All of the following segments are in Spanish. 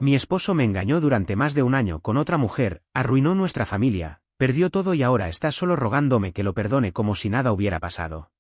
Mi esposo me engañó durante más de un año con otra mujer, arruinó nuestra familia, perdió todo y ahora está solo rogándome que lo perdone como si nada hubiera pasado.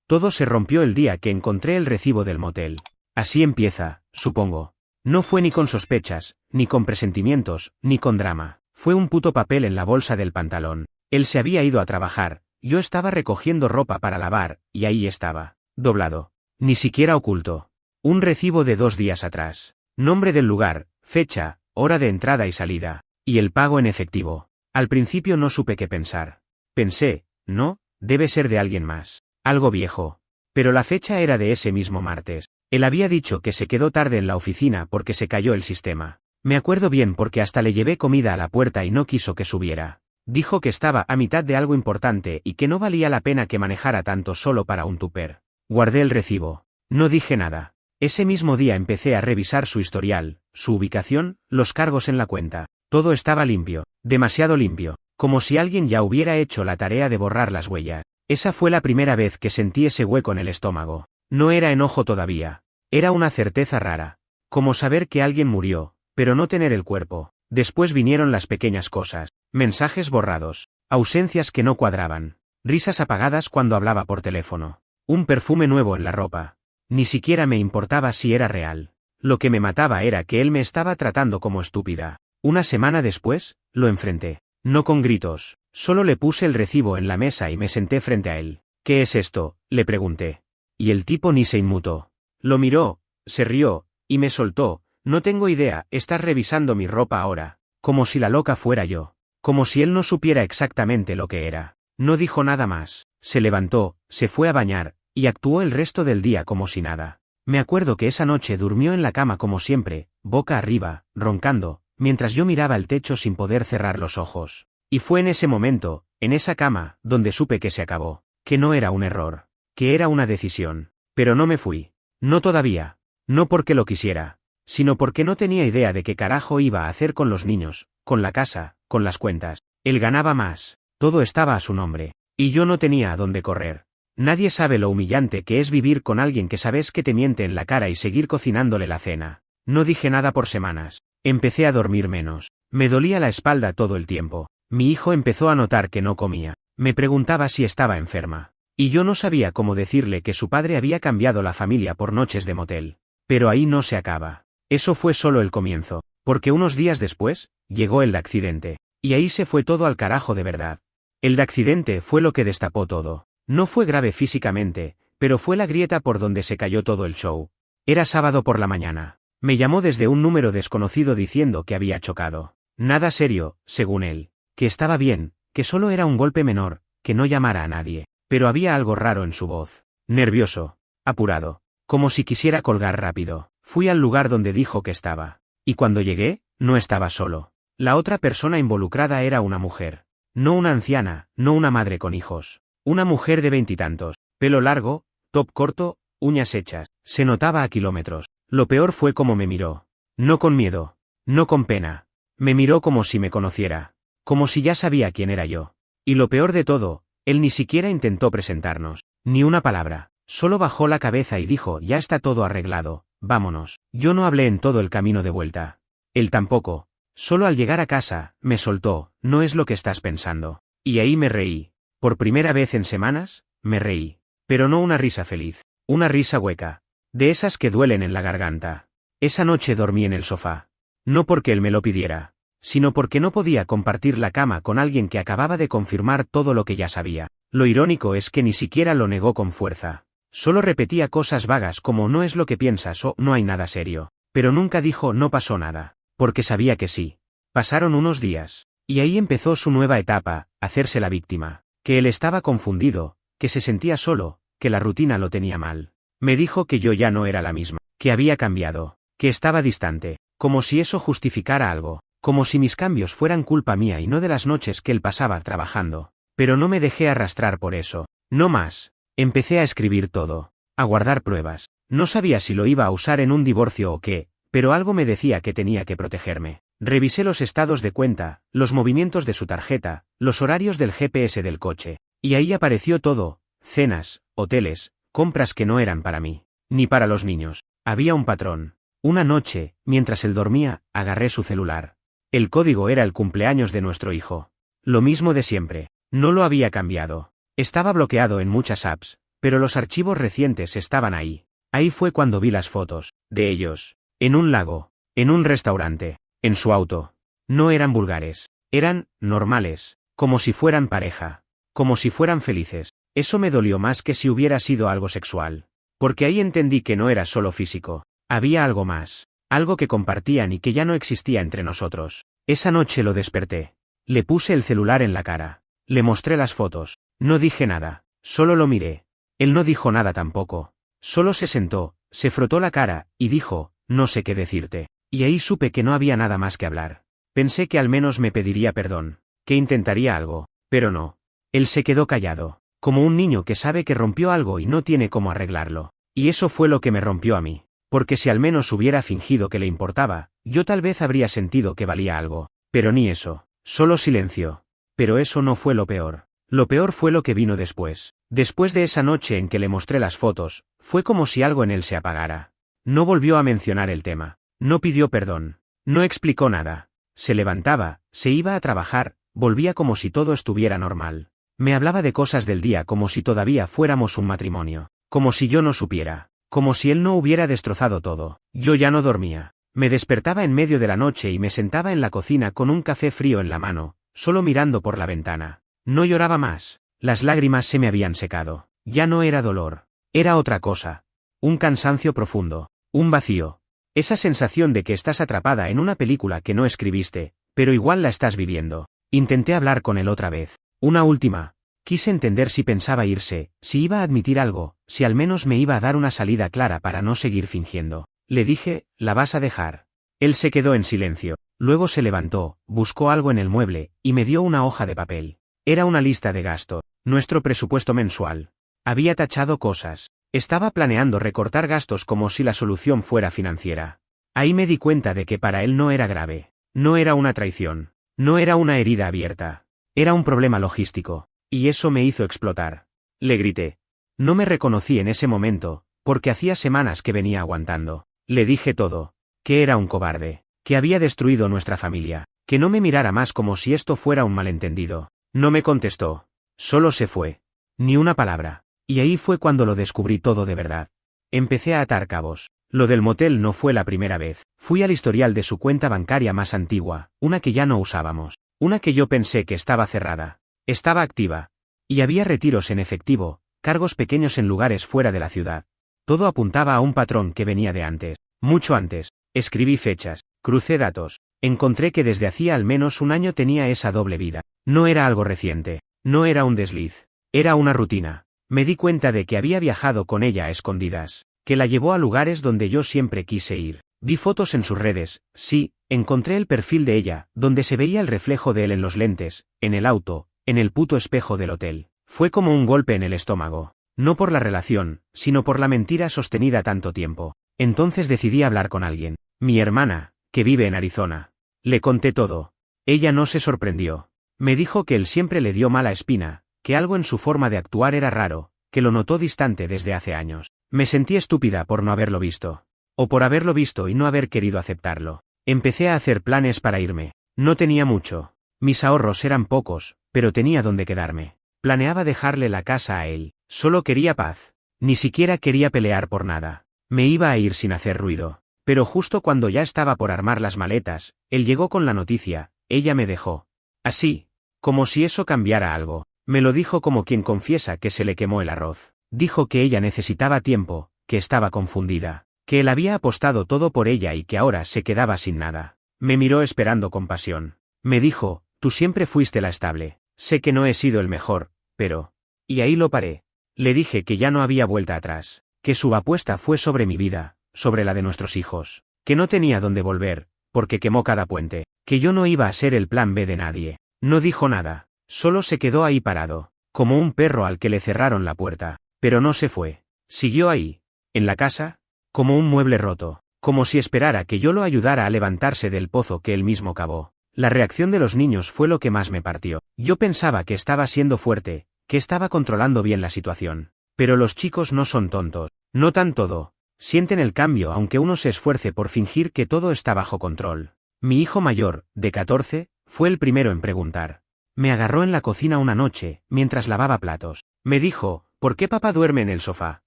Todo se rompió el día que encontré el recibo del motel. Así empieza, supongo. No fue ni con sospechas, ni con presentimientos, ni con drama. Fue un puto papel en la bolsa del pantalón. Él se había ido a trabajar, yo estaba recogiendo ropa para lavar, y ahí estaba, doblado. Ni siquiera oculto. Un recibo de 2 días atrás. Nombre del lugar, fecha, hora de entrada y salida. Y el pago en efectivo. Al principio no supe qué pensar. Pensé, no, debe ser de alguien más. Algo viejo. Pero la fecha era de ese mismo martes. Él había dicho que se quedó tarde en la oficina porque se cayó el sistema. Me acuerdo bien porque hasta le llevé comida a la puerta y no quiso que subiera. Dijo que estaba a mitad de algo importante y que no valía la pena que manejara tanto solo para un tupper. Guardé el recibo. No dije nada. Ese mismo día empecé a revisar su historial, su ubicación, los cargos en la cuenta. Todo estaba limpio, demasiado limpio, como si alguien ya hubiera hecho la tarea de borrar las huellas. Esa fue la primera vez que sentí ese hueco en el estómago. No era enojo todavía. Era una certeza rara. Como saber que alguien murió, pero no tener el cuerpo. Después vinieron las pequeñas cosas. Mensajes borrados. Ausencias que no cuadraban. Risas apagadas cuando hablaba por teléfono. Un perfume nuevo en la ropa. Ni siquiera me importaba si era real. Lo que me mataba era que él me estaba tratando como estúpida. Una semana después, lo enfrenté. No con gritos, solo le puse el recibo en la mesa y me senté frente a él. ¿Qué es esto?, le pregunté. Y el tipo ni se inmutó. Lo miró, se rió, y me soltó. No tengo idea, estás revisando mi ropa ahora. Como si la loca fuera yo. Como si él no supiera exactamente lo que era. No dijo nada más. Se levantó, se fue a bañar, y actuó el resto del día como si nada. Me acuerdo que esa noche durmió en la cama como siempre, boca arriba, roncando, mientras yo miraba el techo sin poder cerrar los ojos. Y fue en ese momento, en esa cama, donde supe que se acabó. Que no era un error. Que era una decisión. Pero no me fui. No todavía. No porque lo quisiera. Sino porque no tenía idea de qué carajo iba a hacer con los niños, con la casa, con las cuentas. Él ganaba más. Todo estaba a su nombre. Y yo no tenía a dónde correr. Nadie sabe lo humillante que es vivir con alguien que sabes que te miente en la cara y seguir cocinándole la cena. No dije nada por semanas. Empecé a dormir menos. Me dolía la espalda todo el tiempo. Mi hijo empezó a notar que no comía. Me preguntaba si estaba enferma. Y yo no sabía cómo decirle que su padre había cambiado la familia por noches de motel. Pero ahí no se acaba. Eso fue solo el comienzo. Porque unos días después, llegó el accidente. Y ahí se fue todo al carajo de verdad. El accidente fue lo que destapó todo. No fue grave físicamente, pero fue la grieta por donde se cayó todo el show. Era sábado por la mañana. Me llamó desde un número desconocido diciendo que había chocado. Nada serio, según él. Que estaba bien, que solo era un golpe menor, que no llamara a nadie. Pero había algo raro en su voz. Nervioso. Apurado. Como si quisiera colgar rápido. Fui al lugar donde dijo que estaba. Y cuando llegué, no estaba solo. La otra persona involucrada era una mujer. No una anciana, no una madre con hijos. Una mujer de 20 y tantos. Pelo largo, top corto, uñas hechas. Se notaba a kilómetros. Lo peor fue cómo me miró. No con miedo. No con pena. Me miró como si me conociera. Como si ya sabía quién era yo. Y lo peor de todo, él ni siquiera intentó presentarnos. Ni una palabra. Solo bajó la cabeza y dijo, ya está todo arreglado, vámonos. Yo no hablé en todo el camino de vuelta. Él tampoco. Solo al llegar a casa, me soltó, no es lo que estás pensando. Y ahí me reí. Por primera vez en semanas, me reí. Pero no una risa feliz. Una risa hueca. De esas que duelen en la garganta. Esa noche dormí en el sofá. No porque él me lo pidiera, sino porque no podía compartir la cama con alguien que acababa de confirmar todo lo que ya sabía. Lo irónico es que ni siquiera lo negó con fuerza. Solo repetía cosas vagas como no es lo que piensas o no hay nada serio. Pero nunca dijo no pasó nada, porque sabía que sí. Pasaron unos días. Y ahí empezó su nueva etapa, hacerse la víctima. Que él estaba confundido, que se sentía solo, que la rutina lo tenía mal. Me dijo que yo ya no era la misma, que había cambiado, que estaba distante, como si eso justificara algo, como si mis cambios fueran culpa mía y no de las noches que él pasaba trabajando. Pero no me dejé arrastrar por eso. No más. Empecé a escribir todo, a guardar pruebas. No sabía si lo iba a usar en un divorcio o qué, pero algo me decía que tenía que protegerme. Revisé los estados de cuenta, los movimientos de su tarjeta, los horarios del GPS del coche. Y ahí apareció todo, cenas, hoteles, compras que no eran para mí, ni para los niños. Había un patrón. Una noche, mientras él dormía, agarré su celular. El código era el cumpleaños de nuestro hijo. Lo mismo de siempre. No lo había cambiado. Estaba bloqueado en muchas apps, pero los archivos recientes estaban ahí. Ahí fue cuando vi las fotos de ellos. En un lago, en un restaurante, en su auto. No eran vulgares. Eran normales, como si fueran pareja. Como si fueran felices. Eso me dolió más que si hubiera sido algo sexual. Porque ahí entendí que no era solo físico. Había algo más. Algo que compartían y que ya no existía entre nosotros. Esa noche lo desperté. Le puse el celular en la cara. Le mostré las fotos. No dije nada. Solo lo miré. Él no dijo nada tampoco. Solo se sentó, se frotó la cara, y dijo, no sé qué decirte. Y ahí supe que no había nada más que hablar. Pensé que al menos me pediría perdón. Que intentaría algo. Pero no. Él se quedó callado. Como un niño que sabe que rompió algo y no tiene cómo arreglarlo. Y eso fue lo que me rompió a mí. Porque si al menos hubiera fingido que le importaba, yo tal vez habría sentido que valía algo. Pero ni eso. Solo silencio. Pero eso no fue lo peor. Lo peor fue lo que vino después. Después de esa noche en que le mostré las fotos, fue como si algo en él se apagara. No volvió a mencionar el tema. No pidió perdón. No explicó nada. Se levantaba, se iba a trabajar, volvía como si todo estuviera normal. Me hablaba de cosas del día como si todavía fuéramos un matrimonio. Como si yo no supiera. Como si él no hubiera destrozado todo. Yo ya no dormía. Me despertaba en medio de la noche y me sentaba en la cocina con un café frío en la mano, solo mirando por la ventana. No lloraba más. Las lágrimas se me habían secado. Ya no era dolor. Era otra cosa. Un cansancio profundo. Un vacío. Esa sensación de que estás atrapada en una película que no escribiste, pero igual la estás viviendo. Intenté hablar con él otra vez. Una última. Quise entender si pensaba irse, si iba a admitir algo, si al menos me iba a dar una salida clara para no seguir fingiendo. Le dije, ¿la vas a dejar? Él se quedó en silencio. Luego se levantó, buscó algo en el mueble, y me dio una hoja de papel. Era una lista de gasto. Nuestro presupuesto mensual. Había tachado cosas. Estaba planeando recortar gastos como si la solución fuera financiera. Ahí me di cuenta de que para él no era grave. No era una traición. No era una herida abierta. Era un problema logístico. Y eso me hizo explotar. Le grité. No me reconocí en ese momento, porque hacía semanas que venía aguantando. Le dije todo. Que era un cobarde. Que había destruido nuestra familia. Que no me mirara más como si esto fuera un malentendido. No me contestó. Solo se fue. Ni una palabra. Y ahí fue cuando lo descubrí todo de verdad. Empecé a atar cabos. Lo del motel no fue la primera vez. Fui al historial de su cuenta bancaria más antigua, una que ya no usábamos. Una que yo pensé que estaba cerrada. Estaba activa. Y había retiros en efectivo, cargos pequeños en lugares fuera de la ciudad. Todo apuntaba a un patrón que venía de antes. Mucho antes. Escribí fechas. Crucé datos. Encontré que desde hacía al menos un año tenía esa doble vida. No era algo reciente. No era un desliz. Era una rutina. Me di cuenta de que había viajado con ella a escondidas. Que la llevó a lugares donde yo siempre quise ir. Vi fotos en sus redes, sí, encontré el perfil de ella, donde se veía el reflejo de él en los lentes, en el auto, en el puto espejo del hotel. Fue como un golpe en el estómago. No por la relación, sino por la mentira sostenida tanto tiempo. Entonces decidí hablar con alguien. Mi hermana, que vive en Arizona. Le conté todo. Ella no se sorprendió. Me dijo que él siempre le dio mala espina, que algo en su forma de actuar era raro, que lo notó distante desde hace años. Me sentí estúpida por no haberlo visto. O por haberlo visto y no haber querido aceptarlo. Empecé a hacer planes para irme. No tenía mucho. Mis ahorros eran pocos, pero tenía donde quedarme. Planeaba dejarle la casa a él. Solo quería paz. Ni siquiera quería pelear por nada. Me iba a ir sin hacer ruido. Pero justo cuando ya estaba por armar las maletas, él llegó con la noticia, ella me dejó. Así. Como si eso cambiara algo. Me lo dijo como quien confiesa que se le quemó el arroz. Dijo que ella necesitaba tiempo, que estaba confundida, que él había apostado todo por ella y que ahora se quedaba sin nada. Me miró esperando compasión. Me dijo, tú siempre fuiste la estable. Sé que no he sido el mejor, pero... Y ahí lo paré. Le dije que ya no había vuelta atrás, que su apuesta fue sobre mi vida, sobre la de nuestros hijos, que no tenía dónde volver, porque quemó cada puente, que yo no iba a ser el plan B de nadie. No dijo nada, solo se quedó ahí parado, como un perro al que le cerraron la puerta, pero no se fue. Siguió ahí, en la casa, como un mueble roto, como si esperara que yo lo ayudara a levantarse del pozo que él mismo cavó. La reacción de los niños fue lo que más me partió. Yo pensaba que estaba siendo fuerte, que estaba controlando bien la situación. Pero los chicos no son tontos. Notan todo. Sienten el cambio aunque uno se esfuerce por fingir que todo está bajo control. Mi hijo mayor, de 14, fue el primero en preguntar. Me agarró en la cocina una noche, mientras lavaba platos. Me dijo, ¿por qué papá duerme en el sofá?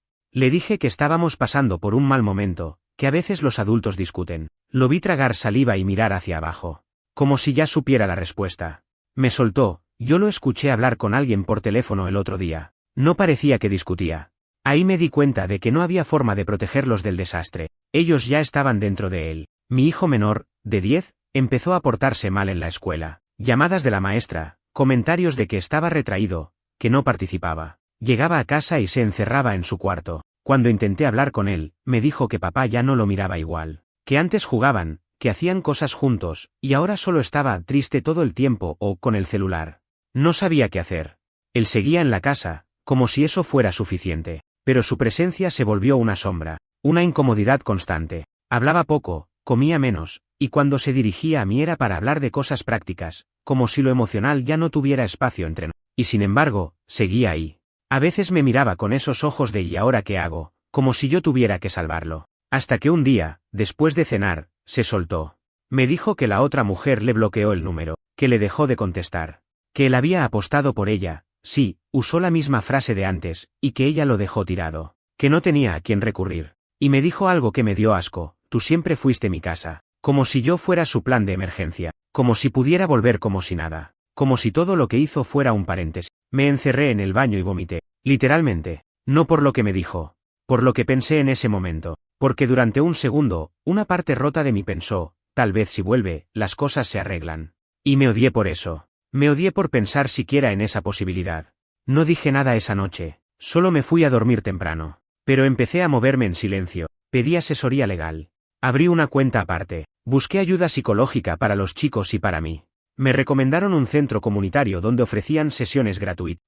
Le dije que estábamos pasando por un mal momento, que a veces los adultos discuten. Lo vi tragar saliva y mirar hacia abajo. Como si ya supiera la respuesta. Me soltó, yo lo escuché hablar con alguien por teléfono el otro día. No parecía que discutía. Ahí me di cuenta de que no había forma de protegerlos del desastre. Ellos ya estaban dentro de él. Mi hijo menor, de 10, empezó a portarse mal en la escuela. Llamadas de la maestra, comentarios de que estaba retraído, que no participaba. Llegaba a casa y se encerraba en su cuarto. Cuando intenté hablar con él, me dijo que papá ya no lo miraba igual. Que antes jugaban, que hacían cosas juntos, y ahora solo estaba triste todo el tiempo o con el celular. No sabía qué hacer. Él seguía en la casa, como si eso fuera suficiente. Pero su presencia se volvió una sombra, una incomodidad constante. Hablaba poco, comía menos, y cuando se dirigía a mí era para hablar de cosas prácticas, como si lo emocional ya no tuviera espacio entre nosotros. Y sin embargo, seguía ahí. A veces me miraba con esos ojos de ¿y ahora qué hago?, como si yo tuviera que salvarlo. Hasta que un día, después de cenar, se soltó. Me dijo que la otra mujer le bloqueó el número, que le dejó de contestar. Que él había apostado por ella, sí, usó la misma frase de antes, y que ella lo dejó tirado. Que no tenía a quién recurrir. Y me dijo algo que me dio asco, tú siempre fuiste mi casa. Como si yo fuera su plan de emergencia. Como si pudiera volver como si nada. Como si todo lo que hizo fuera un paréntesis. Me encerré en el baño y vomité. Literalmente. No por lo que me dijo. Por lo que pensé en ese momento. Porque durante un segundo, una parte rota de mí pensó, tal vez si vuelve, las cosas se arreglan. Y me odié por eso. Me odié por pensar siquiera en esa posibilidad. No dije nada esa noche. Solo me fui a dormir temprano. Pero empecé a moverme en silencio. Pedí asesoría legal. Abrí una cuenta aparte. Busqué ayuda psicológica para los chicos y para mí. Me recomendaron un centro comunitario donde ofrecían sesiones gratuitas.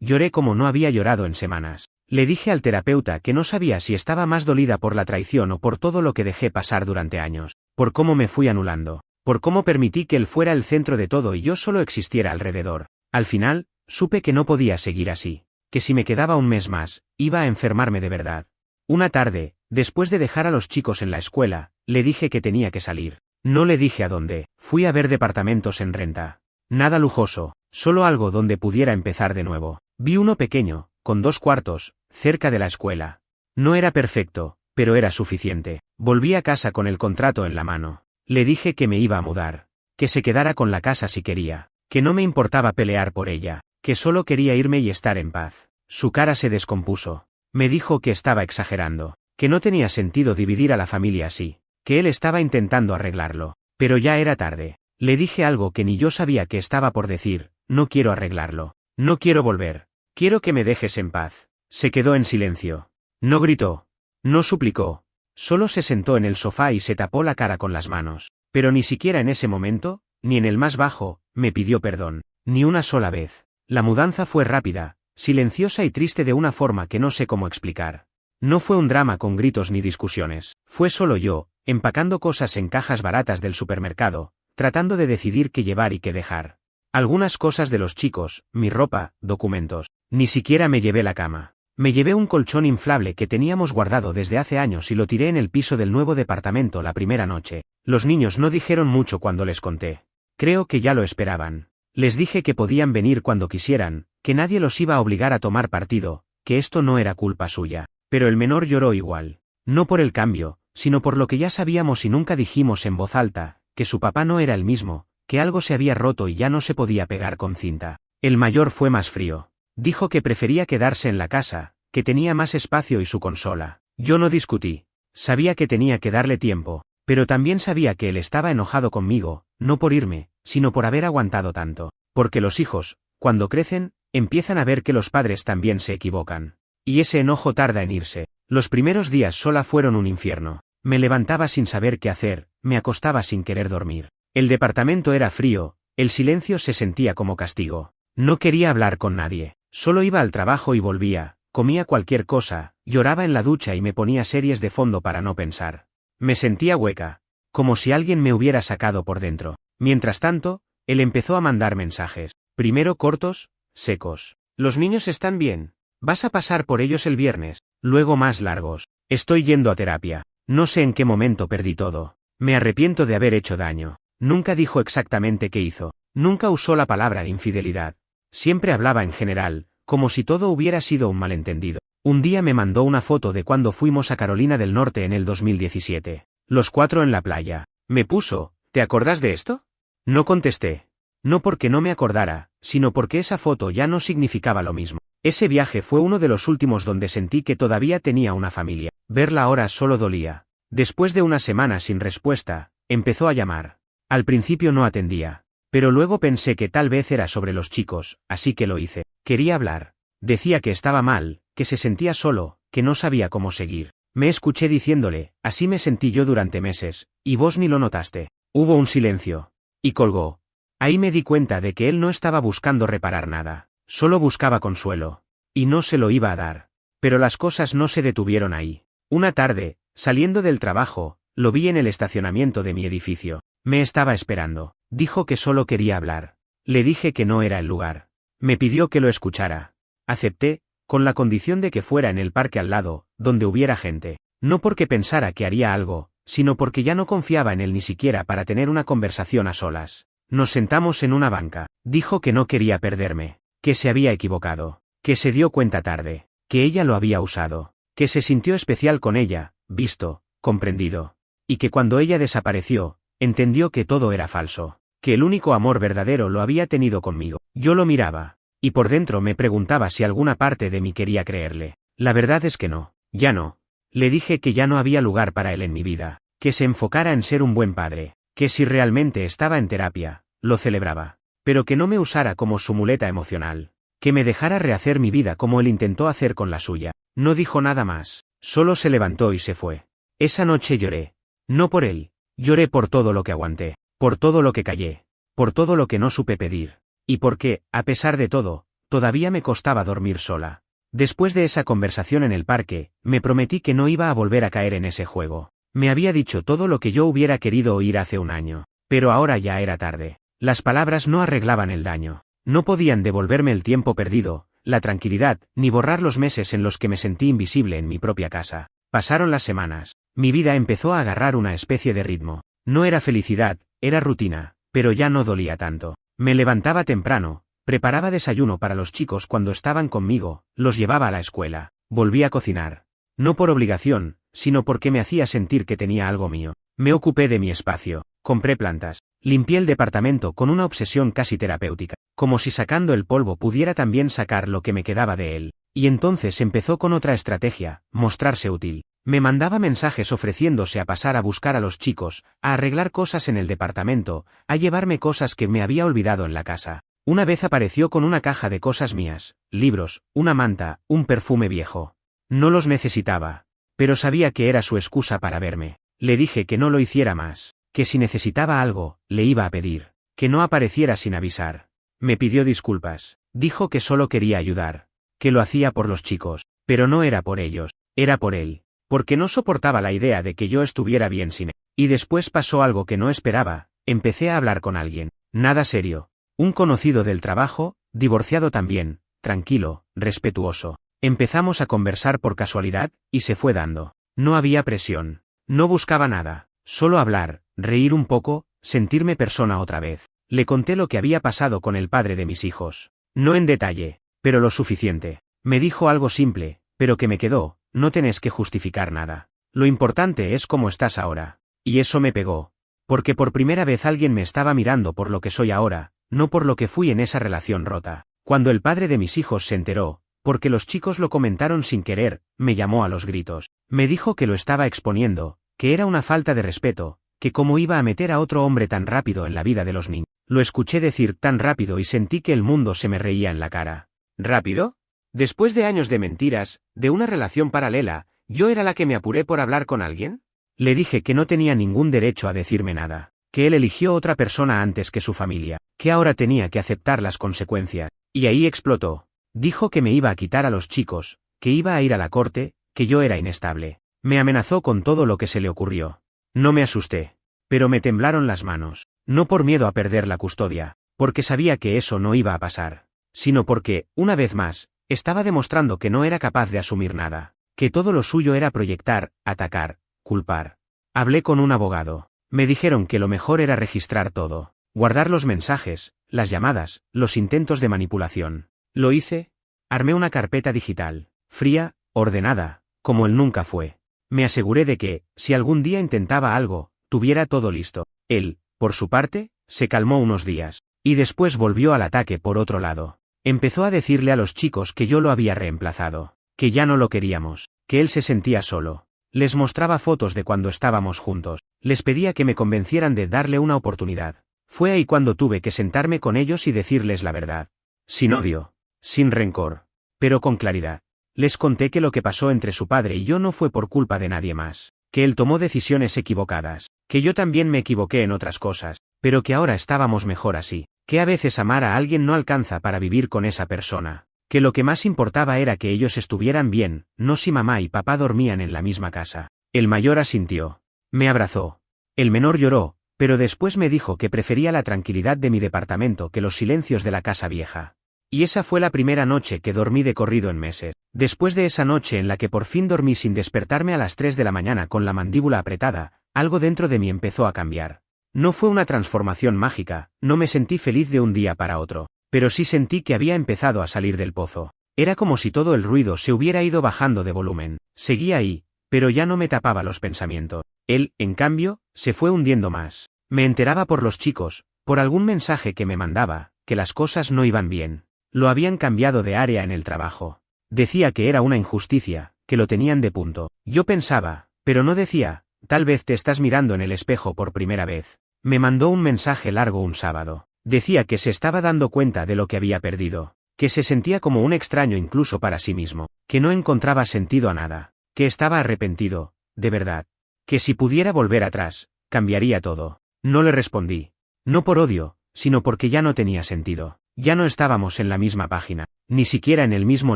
Lloré como no había llorado en semanas. Le dije al terapeuta que no sabía si estaba más dolida por la traición o por todo lo que dejé pasar durante años. Por cómo me fui anulando. Por cómo permití que él fuera el centro de todo y yo solo existiera alrededor. Al final, supe que no podía seguir así. Que si me quedaba un mes más, iba a enfermarme de verdad. Una tarde, después de dejar a los chicos en la escuela, le dije que tenía que salir. No le dije a dónde. Fui a ver departamentos en renta. Nada lujoso, solo algo donde pudiera empezar de nuevo. Vi uno pequeño, con 2 cuartos, cerca de la escuela. No era perfecto, pero era suficiente. Volví a casa con el contrato en la mano. Le dije que me iba a mudar. Que se quedara con la casa si quería. Que no me importaba pelear por ella. Que solo quería irme y estar en paz. Su cara se descompuso. Me dijo que estaba exagerando. Que no tenía sentido dividir a la familia así. Que él estaba intentando arreglarlo. Pero ya era tarde. Le dije algo que ni yo sabía que estaba por decir, no quiero arreglarlo. No quiero volver. Quiero que me dejes en paz. Se quedó en silencio. No gritó. No suplicó. Solo se sentó en el sofá y se tapó la cara con las manos. Pero ni siquiera en ese momento, ni en el más bajo, me pidió perdón. Ni una sola vez. La mudanza fue rápida, silenciosa y triste de una forma que no sé cómo explicar. No fue un drama con gritos ni discusiones. Fue solo yo, empacando cosas en cajas baratas del supermercado, tratando de decidir qué llevar y qué dejar. Algunas cosas de los chicos, mi ropa, documentos. Ni siquiera me llevé la cama. Me llevé un colchón inflable que teníamos guardado desde hace años y lo tiré en el piso del nuevo departamento la primera noche. Los niños no dijeron mucho cuando les conté. Creo que ya lo esperaban. Les dije que podían venir cuando quisieran, que nadie los iba a obligar a tomar partido, que esto no era culpa suya. Pero el menor lloró igual. No por el cambio, sino por lo que ya sabíamos y nunca dijimos en voz alta, que su papá no era el mismo, que algo se había roto y ya no se podía pegar con cinta. El mayor fue más frío. Dijo que prefería quedarse en la casa, que tenía más espacio y su consola. Yo no discutí. Sabía que tenía que darle tiempo, pero también sabía que él estaba enojado conmigo, no por irme, sino por haber aguantado tanto. Porque los hijos, cuando crecen, empiezan a ver que los padres también se equivocan. Y ese enojo tarda en irse. Los primeros días sola fueron un infierno. Me levantaba sin saber qué hacer, me acostaba sin querer dormir. El departamento era frío, el silencio se sentía como castigo. No quería hablar con nadie. Solo iba al trabajo y volvía, comía cualquier cosa, lloraba en la ducha y me ponía series de fondo para no pensar. Me sentía hueca. Como si alguien me hubiera sacado por dentro. Mientras tanto, él empezó a mandar mensajes. Primero cortos, secos. Los niños están bien. Vas a pasar por ellos el viernes. Luego más largos. Estoy yendo a terapia. No sé en qué momento perdí todo. Me arrepiento de haber hecho daño. Nunca dijo exactamente qué hizo. Nunca usó la palabra infidelidad. Siempre hablaba en general, como si todo hubiera sido un malentendido. Un día me mandó una foto de cuando fuimos a Carolina del Norte en el 2017. Los 4 en la playa. Me puso, ¿te acordás de esto? No contesté. No porque no me acordara, sino porque esa foto ya no significaba lo mismo. Ese viaje fue uno de los últimos donde sentí que todavía tenía una familia. Verla ahora solo dolía. Después de una semana sin respuesta, empezó a llamar. Al principio no atendía. Pero luego pensé que tal vez era sobre los chicos, así que lo hice. Quería hablar. Decía que estaba mal, que se sentía solo, que no sabía cómo seguir. Me escuché diciéndole, así me sentí yo durante meses, y vos ni lo notaste. Hubo un silencio. Y colgó. Ahí me di cuenta de que él no estaba buscando reparar nada. Solo buscaba consuelo. Y no se lo iba a dar. Pero las cosas no se detuvieron ahí. Una tarde, saliendo del trabajo, lo vi en el estacionamiento de mi edificio. Me estaba esperando. Dijo que solo quería hablar. Le dije que no era el lugar. Me pidió que lo escuchara. Acepté, con la condición de que fuera en el parque al lado, donde hubiera gente. No porque pensara que haría algo, sino porque ya no confiaba en él ni siquiera para tener una conversación a solas. Nos sentamos en una banca. Dijo que no quería perderme. Que se había equivocado, que se dio cuenta tarde, que ella lo había usado, que se sintió especial con ella, visto, comprendido, y que cuando ella desapareció, entendió que todo era falso, que el único amor verdadero lo había tenido conmigo. Yo lo miraba, y por dentro me preguntaba si alguna parte de mí quería creerle. La verdad es que no, ya no. Le dije que ya no había lugar para él en mi vida, que se enfocara en ser un buen padre, que si realmente estaba en terapia, lo celebraba. Pero que no me usara como su muleta emocional. Que me dejara rehacer mi vida como él intentó hacer con la suya. No dijo nada más. Solo se levantó y se fue. Esa noche lloré. No por él. Lloré por todo lo que aguanté. Por todo lo que callé. Por todo lo que no supe pedir. Y porque, a pesar de todo, todavía me costaba dormir sola. Después de esa conversación en el parque, me prometí que no iba a volver a caer en ese juego. Me había dicho todo lo que yo hubiera querido oír hace un año. Pero ahora ya era tarde. Las palabras no arreglaban el daño, no podían devolverme el tiempo perdido, la tranquilidad, ni borrar los meses en los que me sentí invisible en mi propia casa. Pasaron las semanas, mi vida empezó a agarrar una especie de ritmo. No era felicidad, era rutina, pero ya no dolía tanto. Me levantaba temprano, preparaba desayuno para los chicos cuando estaban conmigo, los llevaba a la escuela, volví a cocinar. No por obligación, sino porque me hacía sentir que tenía algo mío. Me ocupé de mi espacio, compré plantas, limpié el departamento con una obsesión casi terapéutica, como si sacando el polvo pudiera también sacar lo que me quedaba de él. Y entonces empezó con otra estrategia, mostrarse útil. Me mandaba mensajes ofreciéndose a pasar a buscar a los chicos, a arreglar cosas en el departamento, a llevarme cosas que me había olvidado en la casa. Una vez apareció con una caja de cosas mías, libros, una manta, un perfume viejo. No los necesitaba, pero sabía que era su excusa para verme. Le dije que no lo hiciera más, que si necesitaba algo, le iba a pedir, que no apareciera sin avisar. Me pidió disculpas, dijo que solo quería ayudar, que lo hacía por los chicos, pero no era por ellos, era por él, porque no soportaba la idea de que yo estuviera bien sin él. Y después pasó algo que no esperaba, empecé a hablar con alguien, nada serio, un conocido del trabajo, divorciado también, tranquilo, respetuoso. Empezamos a conversar por casualidad, y se fue dando. No había presión. No buscaba nada, solo hablar, reír un poco, sentirme persona otra vez. Le conté lo que había pasado con el padre de mis hijos. No en detalle, pero lo suficiente. Me dijo algo simple, pero que me quedó, no tenés que justificar nada. Lo importante es cómo estás ahora. Y eso me pegó. Porque por primera vez alguien me estaba mirando por lo que soy ahora, no por lo que fui en esa relación rota. Cuando el padre de mis hijos se enteró, porque los chicos lo comentaron sin querer, me llamó a los gritos. Me dijo que lo estaba exponiendo, que era una falta de respeto, que cómo iba a meter a otro hombre tan rápido en la vida de los niños. Lo escuché decir tan rápido y sentí que el mundo se me reía en la cara. ¿Rápido? Después de años de mentiras, de una relación paralela, ¿yo era la que me apuré por hablar con alguien? Le dije que no tenía ningún derecho a decirme nada, que él eligió otra persona antes que su familia, que ahora tenía que aceptar las consecuencias. Y ahí explotó. Dijo que me iba a quitar a los chicos, que iba a ir a la corte, que yo era inestable. Me amenazó con todo lo que se le ocurrió. No me asusté, pero me temblaron las manos, no por miedo a perder la custodia, porque sabía que eso no iba a pasar, sino porque, una vez más, estaba demostrando que no era capaz de asumir nada, que todo lo suyo era proyectar, atacar, culpar. Hablé con un abogado. Me dijeron que lo mejor era registrar todo, guardar los mensajes, las llamadas, los intentos de manipulación. Lo hice. Armé una carpeta digital, fría, ordenada, como él nunca fue. Me aseguré de que, si algún día intentaba algo, tuviera todo listo. Él, por su parte, se calmó unos días, y después volvió al ataque por otro lado. Empezó a decirle a los chicos que yo lo había reemplazado, que ya no lo queríamos, que él se sentía solo. Les mostraba fotos de cuando estábamos juntos, les pedía que me convencieran de darle una oportunidad. Fue ahí cuando tuve que sentarme con ellos y decirles la verdad. Sin odio, sin rencor, pero con claridad. Les conté que lo que pasó entre su padre y yo no fue por culpa de nadie más, que él tomó decisiones equivocadas, que yo también me equivoqué en otras cosas, pero que ahora estábamos mejor así, que a veces amar a alguien no alcanza para vivir con esa persona, que lo que más importaba era que ellos estuvieran bien, no si mamá y papá dormían en la misma casa. El mayor asintió. Me abrazó. El menor lloró, pero después me dijo que prefería la tranquilidad de mi departamento que los silencios de la casa vieja. Y esa fue la primera noche que dormí de corrido en meses. Después de esa noche en la que por fin dormí sin despertarme a las 3 de la mañana con la mandíbula apretada, algo dentro de mí empezó a cambiar. No fue una transformación mágica, no me sentí feliz de un día para otro, pero sí sentí que había empezado a salir del pozo. Era como si todo el ruido se hubiera ido bajando de volumen. Seguía ahí, pero ya no me tapaba los pensamientos. Él, en cambio, se fue hundiendo más. Me enteraba por los chicos, por algún mensaje que me mandaba, que las cosas no iban bien. Lo habían cambiado de área en el trabajo. Decía que era una injusticia, que lo tenían de punto. Yo pensaba, pero no decía, tal vez te estás mirando en el espejo por primera vez. Me mandó un mensaje largo un sábado. Decía que se estaba dando cuenta de lo que había perdido, que se sentía como un extraño incluso para sí mismo, que no encontraba sentido a nada, que estaba arrepentido, de verdad, que si pudiera volver atrás, cambiaría todo. No le respondí. No por odio, sino porque ya no tenía sentido. Ya no estábamos en la misma página, ni siquiera en el mismo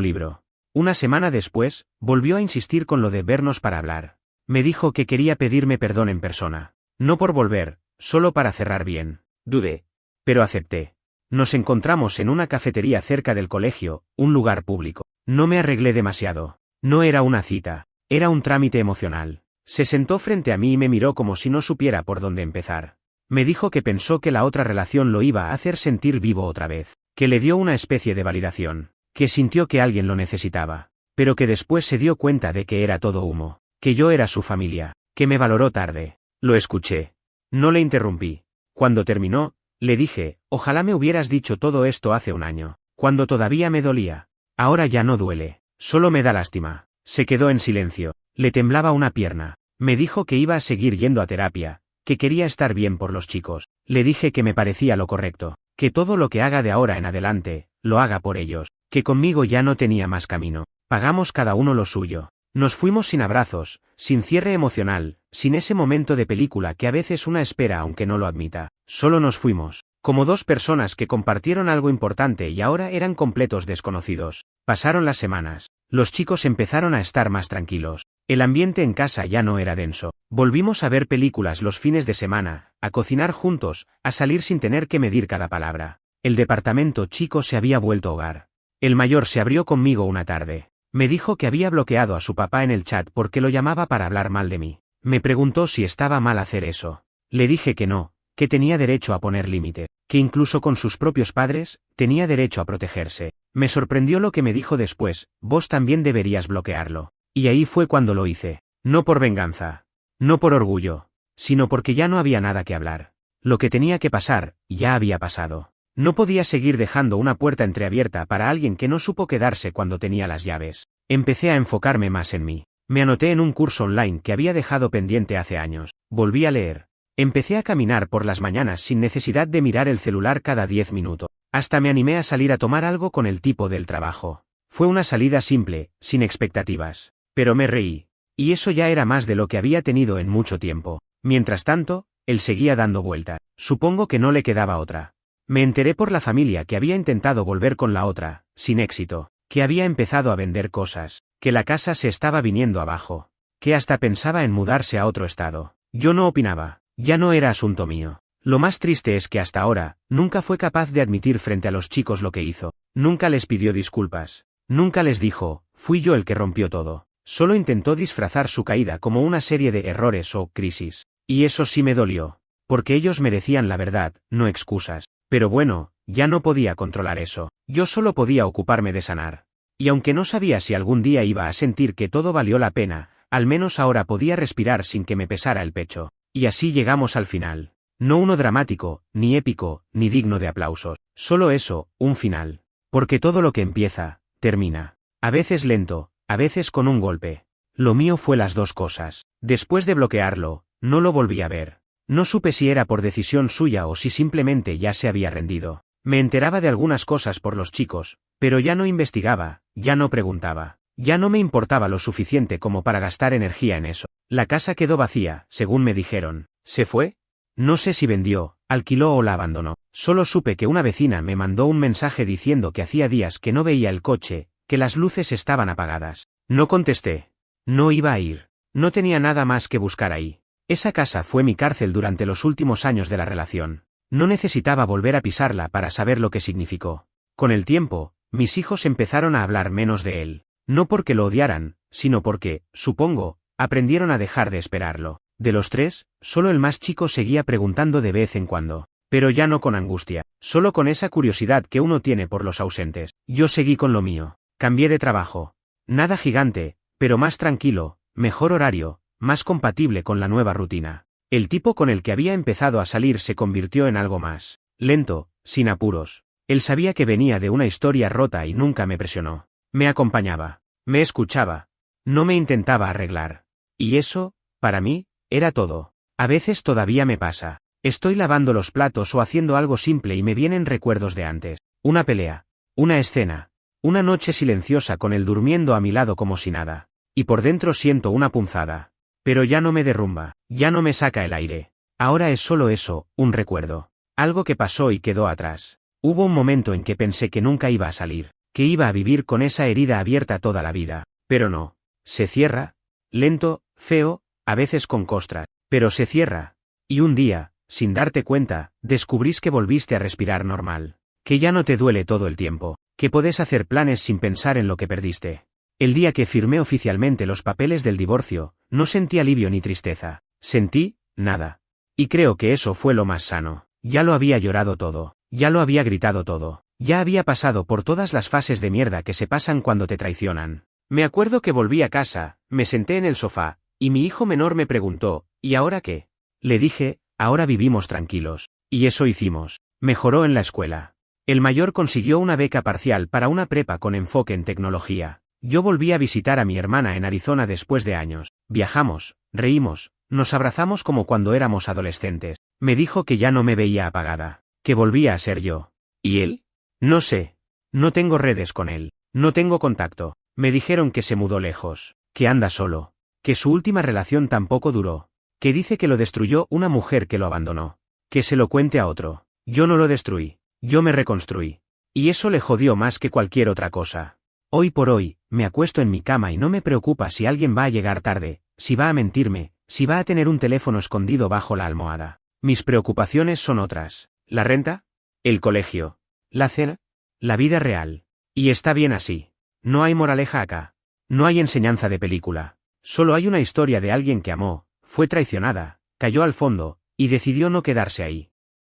libro. Una semana después, volvió a insistir con lo de vernos para hablar. Me dijo que quería pedirme perdón en persona. No por volver, solo para cerrar bien. Dudé. Pero acepté. Nos encontramos en una cafetería cerca del colegio, un lugar público. No me arreglé demasiado. No era una cita, era un trámite emocional. Se sentó frente a mí y me miró como si no supiera por dónde empezar. Me dijo que pensó que la otra relación lo iba a hacer sentir vivo otra vez, que le dio una especie de validación, que sintió que alguien lo necesitaba, pero que después se dio cuenta de que era todo humo, que yo era su familia, que me valoró tarde. Lo escuché. No le interrumpí. Cuando terminó, le dije, ojalá me hubieras dicho todo esto hace un año, cuando todavía me dolía. Ahora ya no duele, solo me da lástima. Se quedó en silencio, le temblaba una pierna. Me dijo que iba a seguir yendo a terapia, que quería estar bien por los chicos. Le dije que me parecía lo correcto, que todo lo que haga de ahora en adelante, lo haga por ellos, que conmigo ya no tenía más camino. Pagamos cada uno lo suyo. Nos fuimos sin abrazos, sin cierre emocional, sin ese momento de película que a veces una espera aunque no lo admita. Solo nos fuimos, como dos personas que compartieron algo importante y ahora eran completos desconocidos. Pasaron las semanas. Los chicos empezaron a estar más tranquilos. El ambiente en casa ya no era denso. Volvimos a ver películas los fines de semana, a cocinar juntos, a salir sin tener que medir cada palabra. El departamento chico se había vuelto hogar. El mayor se abrió conmigo una tarde. Me dijo que había bloqueado a su papá en el chat porque lo llamaba para hablar mal de mí. Me preguntó si estaba mal hacer eso. Le dije que no, que tenía derecho a poner límite, que incluso con sus propios padres, tenía derecho a protegerse. Me sorprendió lo que me dijo después, vos también deberías bloquearlo. Y ahí fue cuando lo hice. No por venganza. No por orgullo. Sino porque ya no había nada que hablar. Lo que tenía que pasar, ya había pasado. No podía seguir dejando una puerta entreabierta para alguien que no supo quedarse cuando tenía las llaves. Empecé a enfocarme más en mí. Me anoté en un curso online que había dejado pendiente hace años. Volví a leer. Empecé a caminar por las mañanas sin necesidad de mirar el celular cada 10 minutos. Hasta me animé a salir a tomar algo con el tipo del trabajo. Fue una salida simple, sin expectativas. Pero me reí. Y eso ya era más de lo que había tenido en mucho tiempo. Mientras tanto, él seguía dando vuelta. Supongo que no le quedaba otra. Me enteré por la familia que había intentado volver con la otra, sin éxito, que había empezado a vender cosas, que la casa se estaba viniendo abajo, que hasta pensaba en mudarse a otro estado. Yo no opinaba, ya no era asunto mío. Lo más triste es que hasta ahora, nunca fue capaz de admitir frente a los chicos lo que hizo, nunca les pidió disculpas, nunca les dijo, fui yo el que rompió todo. Solo intentó disfrazar su caída como una serie de errores o crisis. Y eso sí me dolió. Porque ellos merecían la verdad, no excusas. Pero bueno, ya no podía controlar eso. Yo solo podía ocuparme de sanar. Y aunque no sabía si algún día iba a sentir que todo valió la pena, al menos ahora podía respirar sin que me pesara el pecho. Y así llegamos al final. No uno dramático, ni épico, ni digno de aplausos. Solo eso, un final. Porque todo lo que empieza, termina. A veces lento, a veces con un golpe. Lo mío fue las dos cosas. Después de bloquearlo, no lo volví a ver. No supe si era por decisión suya o si simplemente ya se había rendido. Me enteraba de algunas cosas por los chicos, pero ya no investigaba, ya no preguntaba. Ya no me importaba lo suficiente como para gastar energía en eso. La casa quedó vacía, según me dijeron. ¿Se fue? No sé si vendió, alquiló o la abandonó. Solo supe que una vecina me mandó un mensaje diciendo que hacía días que no veía el coche, que las luces estaban apagadas. No contesté. No iba a ir. No tenía nada más que buscar ahí. Esa casa fue mi cárcel durante los últimos años de la relación. No necesitaba volver a pisarla para saber lo que significó. Con el tiempo, mis hijos empezaron a hablar menos de él. No porque lo odiaran, sino porque, supongo, aprendieron a dejar de esperarlo. De los tres, solo el más chico seguía preguntando de vez en cuando. Pero ya no con angustia, solo con esa curiosidad que uno tiene por los ausentes. Yo seguí con lo mío. Cambié de trabajo. Nada gigante, pero más tranquilo, mejor horario, más compatible con la nueva rutina. El tipo con el que había empezado a salir se convirtió en algo más lento, sin apuros. Él sabía que venía de una historia rota y nunca me presionó. Me acompañaba, me escuchaba, no me intentaba arreglar. Y eso, para mí, era todo. A veces todavía me pasa. Estoy lavando los platos o haciendo algo simple y me vienen recuerdos de antes. Una pelea, una escena, una noche silenciosa con él durmiendo a mi lado como si nada. Y por dentro siento una punzada. Pero ya no me derrumba, ya no me saca el aire. Ahora es solo eso, un recuerdo. Algo que pasó y quedó atrás. Hubo un momento en que pensé que nunca iba a salir, que iba a vivir con esa herida abierta toda la vida. Pero no. Se cierra. Lento, feo, a veces con costras. Pero se cierra. Y un día, sin darte cuenta, descubrís que volviste a respirar normal. Que ya no te duele todo el tiempo. Que podés hacer planes sin pensar en lo que perdiste. El día que firmé oficialmente los papeles del divorcio, no sentí alivio ni tristeza. Sentí, nada. Y creo que eso fue lo más sano. Ya lo había llorado todo. Ya lo había gritado todo. Ya había pasado por todas las fases de mierda que se pasan cuando te traicionan. Me acuerdo que volví a casa, me senté en el sofá, y mi hijo menor me preguntó, ¿y ahora qué? Le dije, ahora vivimos tranquilos. Y eso hicimos. Mejoró en la escuela. El mayor consiguió una beca parcial para una prepa con enfoque en tecnología. Yo volví a visitar a mi hermana en Arizona después de años. Viajamos, reímos, nos abrazamos como cuando éramos adolescentes. Me dijo que ya no me veía apagada, que volvía a ser yo. ¿Y él? No sé. No tengo redes con él. No tengo contacto. Me dijeron que se mudó lejos, que anda solo, que su última relación tampoco duró, que dice que lo destruyó una mujer que lo abandonó, que se lo cuente a otro. Yo no lo destruí, yo me reconstruí. Y eso le jodió más que cualquier otra cosa. Hoy por hoy, me acuesto en mi cama y no me preocupa si alguien va a llegar tarde, si va a mentirme, si va a tener un teléfono escondido bajo la almohada. Mis preocupaciones son otras. ¿La renta? ¿El colegio? ¿La cena? La vida real. Y está bien así. No hay moraleja acá. No hay enseñanza de película. Solo hay una historia de alguien que amó, fue traicionada, cayó al fondo, y decidió no quedarse ahí.